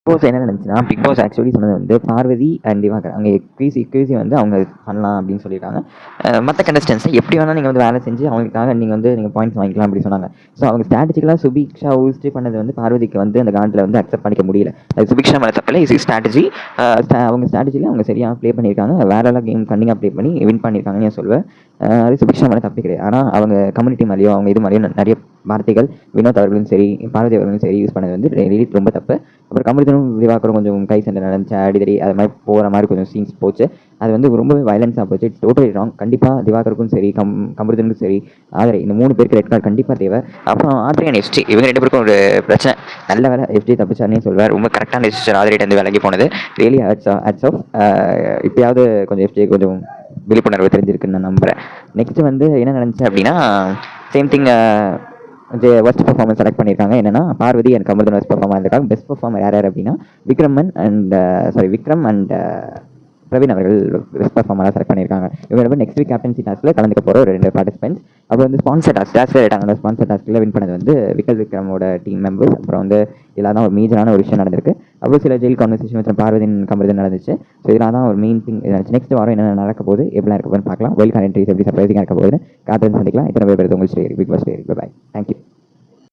Pass என்ன நினச்சுன்னா, big pass actually சொன்னது வந்து பார்வதி அண்ட் திவாகர் அங்கே கியூசி வந்து அவங்க பண்ணலாம் அப்படின்னு சொல்லியிருக்காங்க. மற்ற கண்டஸ்டன்ஸை எப்படி வேணால் நீங்கள் வந்து வேலை செஞ்சு அவங்களுக்காக நீங்கள் பாயிண்ட்ஸ் வாங்கிக்கலாம் அப்படின்னு சொன்னாங்க. ஸோ அவங்க ஸ்ட்ராட்டஜிக்கலாக சுபிக்ஷா ஊஸ்ட்டு பண்ணது வந்து பார்வதிக்கு வந்து அந்த காண்டில் வந்து அக்செப்ட் பண்ணிக்க முடியல. அது சுபிக்ஷா மேலே தப்பில்லை, இது ஸ்ட்ராட்டஜி. அவங்க ஸ்ட்ராட்டஜியில் அவங்க சரியாக ப்ளே பண்ணியிருக்காங்க, வேறெல்லாம் கேம் கண்டிப்பாக ப்ளே பண்ணி வின் பண்ணியிருக்காங்கன்னு நான் சொல்வேன். அது சுபிக்ஷா மேலே தப்பி கிடையாது. ஆனால் அவங்க கம்யூனிட்டி மேலேயோ அவங்க இது மாதிரியோ நிறைய வார்த்தைகள் வினோத் அவர்களும் சரி பார்வதி அவர்களும் சரி யூஸ் பண்ணது வந்து ரியலி ரொம்ப தப்பு. அப்புறம் கமருதனும் திவாகரும் கொஞ்சம் கை சண்டை நடந்துச்சு, அடிதடி அது மாதிரி போகிற மாதிரி கொஞ்சம் சீன்ஸ் போச்சு. அது வந்து ரொம்பவே வயலன்ஸாக போச்சு. It's totally wrong. கண்டிப்பாக திவாகருக்கும் சரி கமருதனுக்கும் சரி ஆதரை இந்த 3 பேருக்கு ரெட் கார்டு கண்டிப்பாக தேவை. அப்புறம் ஆத்ரி அண்ட் எஸ்டி இவங்க 2 பேருக்கும் ஒரு பிரச்சனை. நல்ல வேலை எஸ்டி தப்பிச்சானே சொல்வார். ரொம்ப கரெக்டான டெசிஷன் ஆதரைட்டு வந்து விலகி போனது. Really hats off. இப்போயாவது கொஞ்சம் எஸ்டி கொஞ்சம் விழிப்புணர்வு தெரிஞ்சிருக்குன்னு நான் நம்புகிறேன். நெக்ஸ்ட்டு வந்து என்ன நடந்துச்சு அப்படின்னா, same thing worst performance select பண்ணியிருக்காங்க. என்னன்னா Parvathi and Kamarudheen worst performer இருக்காங்க. பெஸ்ட் பர்ஃபார்மர் யார் அப்படின்னா விக்ரம் அண்ட் பிரவீன் அவர்கள் பெஸ்ட் பர்ஃபார்மராக செலக்ட் பண்ணியிருக்காங்க. இவங்க நெக்ஸ்ட் வீக் கேப்டன்சி டாஸ்க்கில் கலந்துக்க போகிற ஒரு 2 பார்ட்டிசிபென்ட்ஸ். அப்புறம் வந்து ஸ்பான்சர் டாஸ்க் ஆகிட்டாங்க. ஸ்பான்சர் டாஸ்க்கில் வின் பண்ணது வந்து விக்ரமோட டீம் மெம்பர்ஸ். அப்புறம் வந்து இதெல்லாம் தான் ஒரு மேஜரான ஒரு விஷயம் நடந்திருக்கு. அப்புறம் சில ஜெயில் கான்வர்சேஷன் வச்சு பார்வதின் கமருதன் நடந்துச்சு. ஸோ இதெல்லாம் தான் ஒரு மெயின் திங் நடந்துச்சு. நெக்ஸ்ட் வாரம் என்ன நடக்க போகுது, எப்படிலாம் இருக்க போகுதுன்னு பார்க்கலாம். வெல் கண்டென்ட்ரிஸ் எப்படி சர்ப்ரைசிங்காக இருக்க போகுதுன்னு காத்திருந்து சந்திக்கலாம். இத்தனை பேர் உங்களுக்கு பிக் பாஸ். பை. தேங்க்யூ.